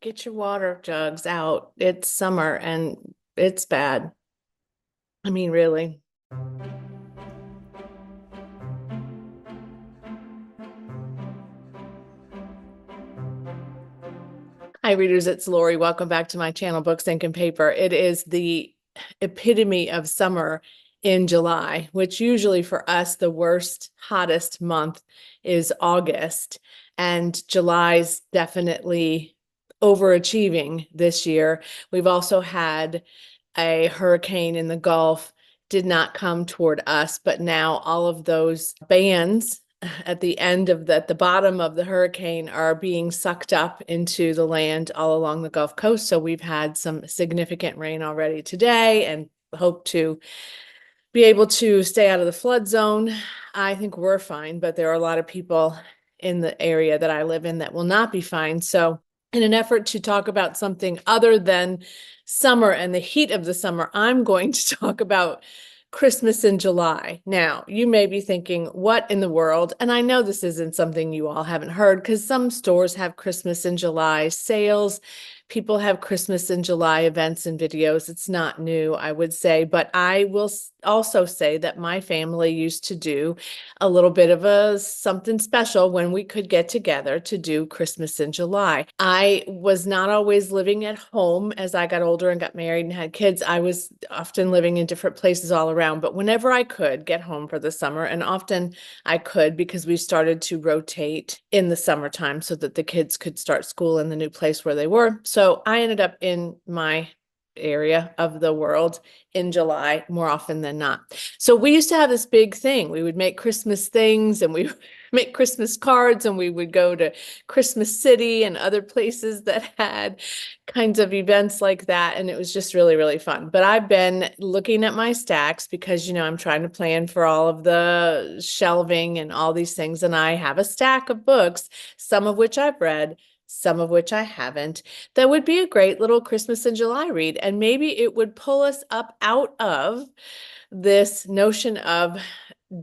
Get your water jugs out. It's summer and it's bad. I mean, really. Hi, readers. It's Lori. Welcome back to my channel, Books, Ink, and Paper. It is the epitome of summer in July, which usually for us, the worst, hottest month is August. And July's definitely overachieving this year. We've also had a hurricane in the Gulf, did not come toward us, but now all of those bands at the end of at the bottom of the hurricane are being sucked up into the land all along the Gulf Coast. So we've had some significant rain already today and hope to be able to stay out of the flood zone. I think we're fine, but there are a lot of people in the area that I live in that will not be fine. So in an effort to talk about something other than summer and the heat of the summer, I'm going to talk about Christmas in July. Now, you may be thinking, what in the world? And I know this isn't something you all haven't heard because some stores have Christmas in July sales. People have Christmas in July events and videos. It's not new, I would say, but I will also say that my family used to do a little bit of a something special when we could get together to do Christmas in July. I was not always living at home as I got older and got married and had kids. I was often living in different places all around, but whenever I could get home for the summer, and often I could because we started to rotate in the summertime so that the kids could start school in the new place where they were. So I ended up in my area of the world in July more often than not. So we used to have this big thing. We would make Christmas things and we would make Christmas cards and we would go to Christmas City and other places that had kinds of events like that. And it was just really, really fun. But I've been looking at my stacks because, I'm trying to plan for all of the shelving and all these things. And I have a stack of books, some of which I've read, some of which I haven't, that would be a great little Christmas in July read. And maybe it would pull us up out of this notion of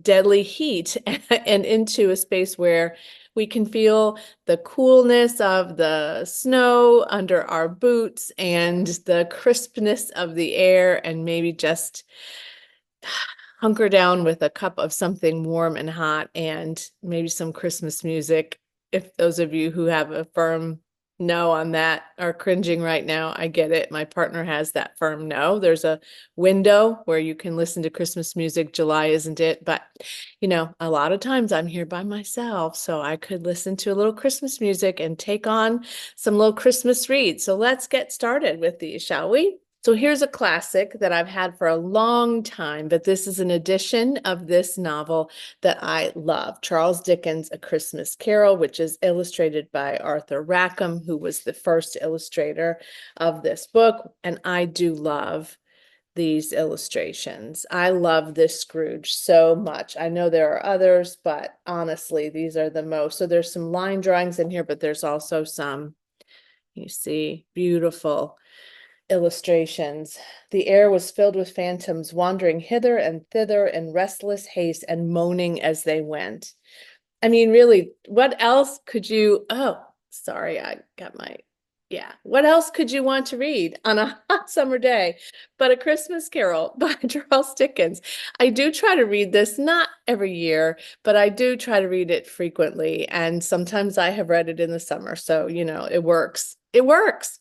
deadly heat and into a space where we can feel the coolness of the snow under our boots and the crispness of the air, and maybe just hunker down with a cup of something warm and hot and maybe some Christmas music. If those of you who have a firm no on that are cringing right now, I get it. My partner has that firm no. There's a window where you can listen to Christmas music. July isn't it? But, a lot of times I'm here by myself, so I could listen to a little Christmas music and take on some little Christmas reads. So let's get started with these, shall we? So here's a classic that I've had for a long time, but this is an edition of this novel that I love. Charles Dickens' A Christmas Carol, which is illustrated by Arthur Rackham, who was the first illustrator of this book. And I do love these illustrations. I love this Scrooge so much. I know there are others, but honestly, these are the most. So there's some line drawings in here, but there's also some, you see, beautiful illustrations. The air was filled with phantoms wandering hither and thither in restless haste and moaning as they went. I mean, really, what else could you? Oh, sorry, I got my. Yeah, what else could you want to read on a hot summer day but A Christmas Carol by Charles Dickens? I do try to read this, not every year, but I do try to read it frequently. And sometimes I have read it in the summer. So, it works. It works.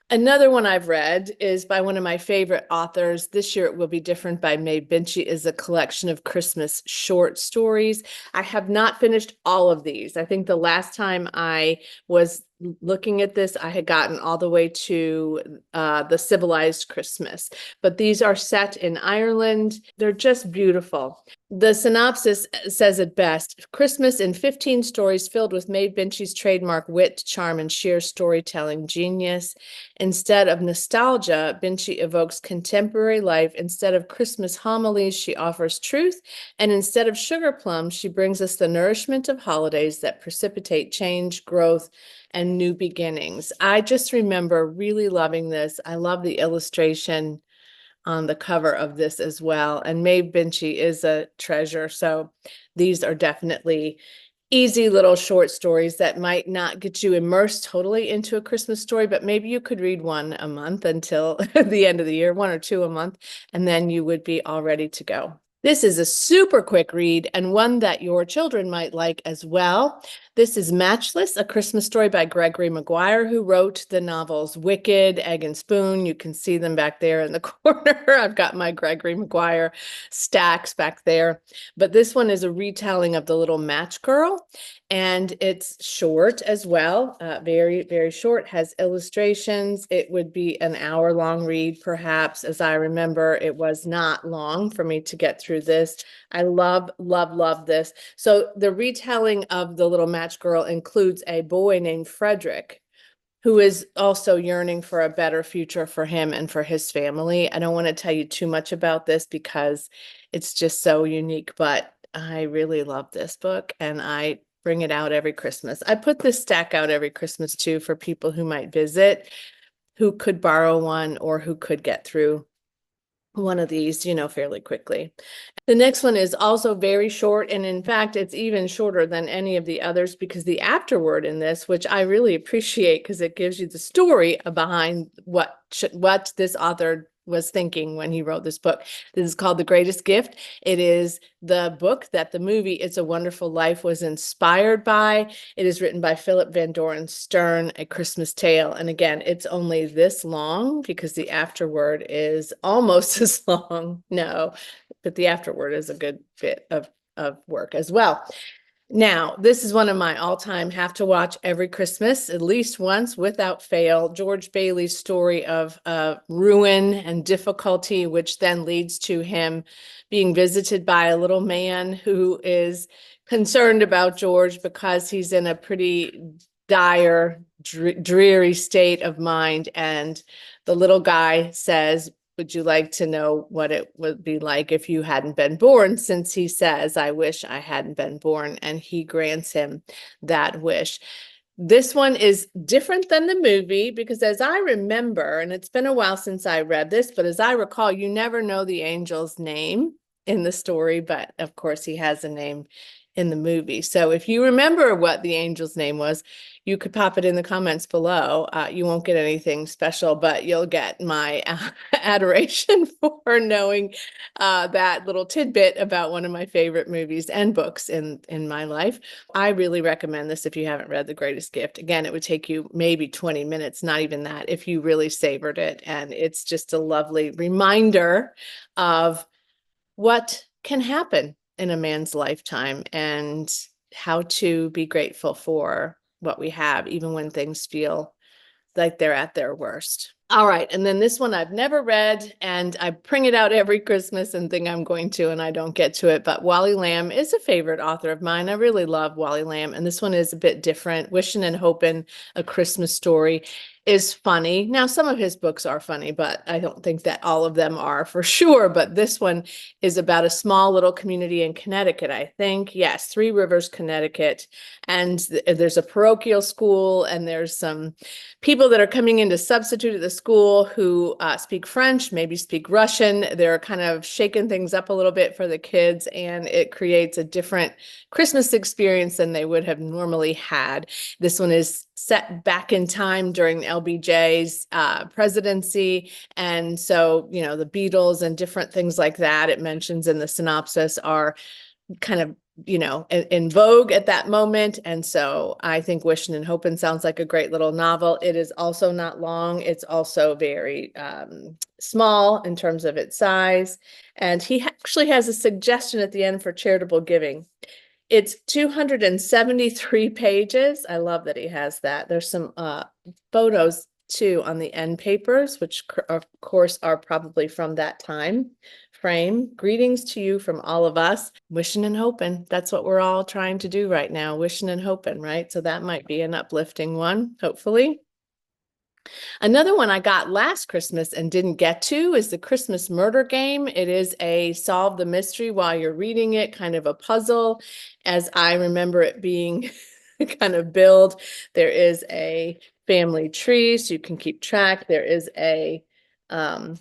Another one I've read is by one of my favorite authors. This year it will be different, by Maeve Binchy, is a collection of Christmas short stories. I have not finished all of these. I think the last time I was looking at this, I had gotten all the way to The Civilized Christmas, but these are set in Ireland. They're just beautiful. The synopsis says it best: Christmas in 15 stories filled with Maeve Binchy's trademark wit, charm, and sheer storytelling genius. Instead of nostalgia, Binchy evokes contemporary life. Instead of Christmas homilies, she offers truth. And instead of sugar plums, she brings us the nourishment of holidays that precipitate change, growth, and new beginnings. I just remember really loving this. I love the illustration on the cover of this as well. And Maeve Binchy is a treasure. So these are definitely easy little short stories that might not get you immersed totally into a Christmas story, but maybe you could read one a month until the end of the year, one or two a month, and then you would be all ready to go. This is a super quick read and one that your children might like as well. This is Matchless, a Christmas story by Gregory Maguire, who wrote the novels Wicked, Egg and Spoon. You can see them back there in the corner. I've got my Gregory Maguire stacks back there. But this one is a retelling of The Little Match Girl, and it's short as well, very, very short, has illustrations. It would be an hour-long read, perhaps. As I remember, it was not long for me to get through this. I love, love, love this. So the retelling of The Little Match Girl includes a boy named Frederick, who is also yearning for a better future for him and for his family. I don't want to tell you too much about this because it's just so unique, but I really love this book and I bring it out every Christmas. I put this stack out every Christmas too for people who might visit, who could borrow one or who could get through one of these, fairly quickly. The next one is also very short, and in fact, it's even shorter than any of the others because the afterword in this, which I really appreciate because it gives you the story behind what this author was thinking when he wrote this book. This is called The Greatest Gift. It is the book that the movie It's a Wonderful Life was inspired by. It is written by Philip Van Doren Stern, A Christmas Tale. And again, it's only this long because the afterword is almost as long. No, but the afterword is a good bit of work as well. Now, this is one of my all-time have to watch every Christmas, at least once without fail. George Bailey's story of ruin and difficulty, which then leads to him being visited by a little man who is concerned about George because he's in a pretty dire, dreary state of mind. And the little guy says, would you like to know what it would be like if you hadn't been born? Since he says, I wish I hadn't been born, and he grants him that wish. This one is different than the movie because as I remember, and it's been a while since I read this, but as I recall, you never know the angel's name in the story, but of course he has a name in the movie. So if you remember what the angel's name was, you could pop it in the comments below. You won't get anything special, but you'll get my adoration for knowing that little tidbit about one of my favorite movies and books in my life. I really recommend this if you haven't read The Greatest Gift. Again, it would take you maybe 20 minutes, not even that, if you really savored it. And it's just a lovely reminder of what can happen in a man's lifetime and how to be grateful for what we have, even when things feel like they're at their worst. All right, and then this one I've never read, and I bring it out every Christmas and think I'm going to, and I don't get to it, but Wally Lamb is a favorite author of mine. I really love Wally Lamb, and this one is a bit different. Wishing and Hoping, A Christmas Story is funny. Now, some of his books are funny, but I don't think that all of them are for sure. But this one is about a small little community in Connecticut, I think. Yes, Three Rivers, Connecticut. And there's a parochial school, and there's some people that are coming in to substitute at the school who speak French, maybe speak Russian. They're kind of shaking things up a little bit for the kids, and it creates a different Christmas experience than they would have normally had. This one is set back in time during LBJ's presidency. And so, the Beatles and different things like that it mentions in the synopsis are kind of, in vogue at that moment. And so I think Wishing and Hoping sounds like a great little novel. It is also not long. It's also very small in terms of its size. And he actually has a suggestion at the end for charitable giving. It's 273 pages. I love that he has that. There's some photos too on the end papers, which of course are probably from that time frame. Greetings to you from all of us. Wishing and hoping. That's what we're all trying to do right now. Wishing and hoping, right? So that might be an uplifting one, hopefully. Another one I got last Christmas and didn't get to is the Christmas Murder Game. It is a solve the mystery while you're reading it, kind of a puzzle, as I remember it being kind of billed. There is a family tree, so you can keep track. There is a kind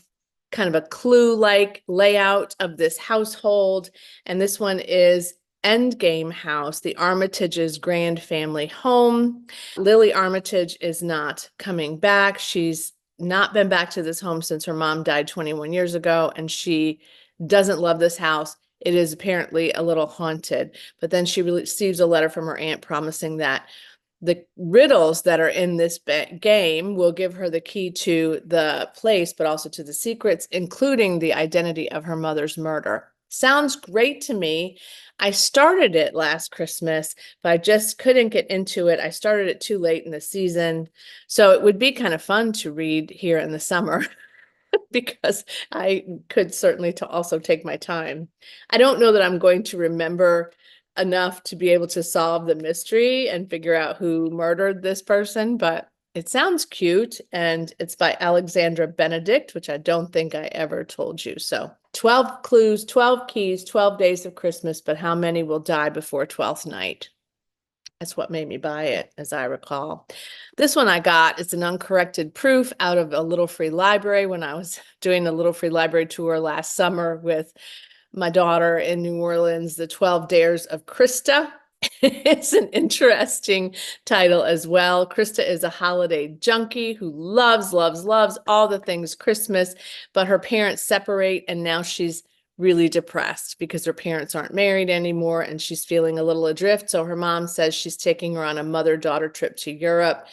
of a clue-like layout of this household, and this one is Endgame house, the Armitage's grand family home. Lily Armitage is not coming back. She's not been back to this home since her mom died 21 years ago, and she doesn't love this house. It is apparently a little haunted. But then she receives a letter from her aunt promising that the riddles that are in this game will give her the key to the place, but also to the secrets, including the identity of her mother's murder. Sounds great to me. I started it last Christmas, but I just couldn't get into it. I started it too late in the season. So it would be kind of fun to read here in the summer because I could certainly also take my time. I don't know that I'm going to remember enough to be able to solve the mystery and figure out who murdered this person, but it sounds cute, and it's by Alexandra Benedict, which I don't think I ever told you. So 12 clues, 12 keys, 12 days of Christmas, but how many will die before 12th night? That's what made me buy it, as I recall. This one I got, it's an uncorrected proof out of a Little Free Library when I was doing a Little Free Library tour last summer with my daughter in New Orleans, The 12 Dares of Christa. It's an interesting title as well. Christa is a holiday junkie who loves, loves, loves all the things Christmas, but her parents separate, and now she's really depressed because her parents aren't married anymore, and she's feeling a little adrift. So her mom says she's taking her on a mother-daughter trip to Europe,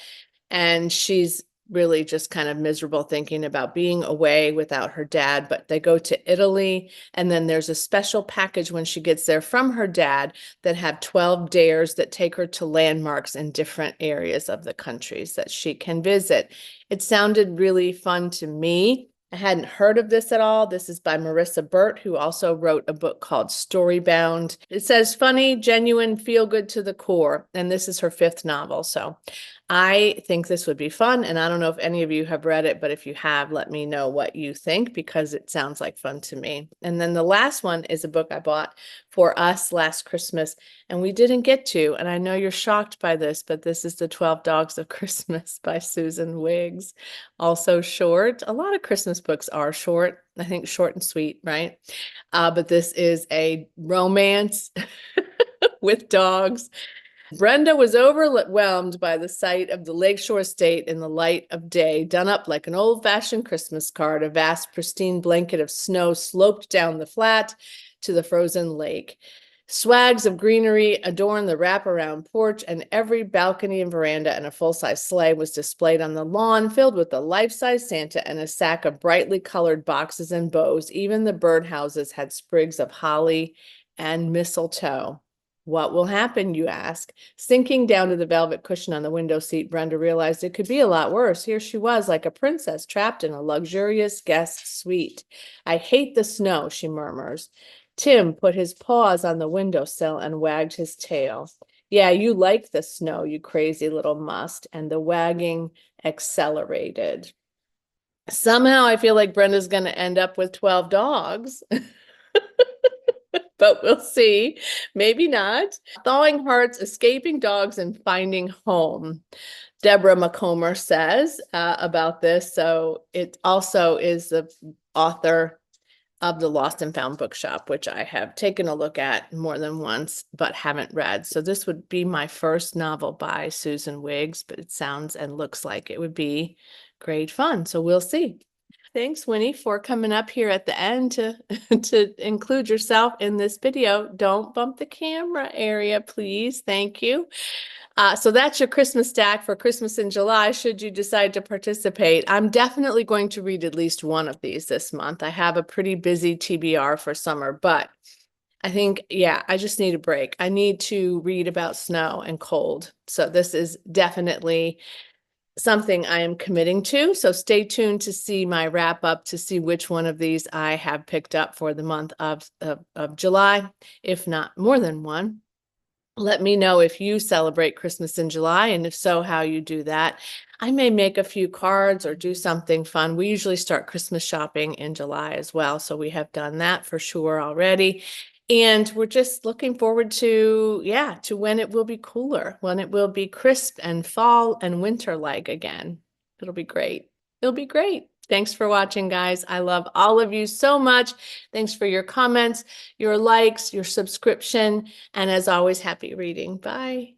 and she's really just kind of miserable thinking about being away without her dad. But they go to Italy, and then there's a special package when she gets there from her dad that have 12 dares that take her to landmarks in different areas of the countries that she can visit. It sounded really fun to me. I hadn't heard of this at all. This is by Marissa Burt, who also wrote a book called Storybound. It says funny, genuine, feel good to the core. And this is her 5th novel. So I think this would be fun. And I don't know if any of you have read it, but if you have, let me know what you think, because it sounds like fun to me. And then the last one is a book I bought for us last Christmas and we didn't get to. And I know you're shocked by this, but this is The 12 Dogs of Christmas by Susan Wiggs. Also short. A lot of Christmas books are short. I think short and sweet, right? But this is a romance with dogs. Brenda was overwhelmed by the sight of the lakeshore estate in the light of day, done up like an old-fashioned Christmas card. A vast, pristine blanket of snow sloped down the flat to the frozen lake. Swags of greenery adorned the wraparound porch, and every balcony and veranda and a full-size sleigh was displayed on the lawn, filled with a life-size Santa and a sack of brightly colored boxes and bows. Even the birdhouses had sprigs of holly and mistletoe. What will happen, you ask? Sinking down to the velvet cushion on the window seat, Brenda realized it could be a lot worse. Here she was, like a princess trapped in a luxurious guest suite. I hate the snow, she murmurs. Tim put his paws on the windowsill and wagged his tail. Yeah, you like the snow, you crazy little must. And the wagging accelerated. Somehow I feel like Brenda's going to end up with 12 dogs. But we'll see. Maybe not. Thawing Hearts, Escaping Dogs, and Finding Home. Deborah McComber says about this. So it also is the author of the Lost and Found Bookshop, which I have taken a look at more than once, but haven't read. So this would be my first novel by Susan Wiggs, but it sounds and looks like it would be great fun. So we'll see. Thanks, Winnie, for coming up here at the end to, to include yourself in this video. Don't bump the camera area, please. Thank you. So that's your Christmas stack for Christmas in July, should you decide to participate. I'm definitely going to read at least one of these this month. I have a pretty busy TBR for summer, but I think, yeah, I just need a break. I need to read about snow and cold. So this is definitely something I am committing to. So stay tuned to see my wrap up to see which one of these I have picked up for the month of July, if not more than one. Let me know if you celebrate Christmas in July, and if so, how you do that. I may make a few cards or do something fun. We usually start Christmas shopping in July as well, so we have done that for sure already. And we're just looking forward to, yeah, to when it will be cooler, when it will be crisp and fall and winter-like again. It'll be great. It'll be great. Thanks for watching, guys. I love all of you so much. Thanks for your comments, your likes, your subscription, and as always, happy reading. Bye.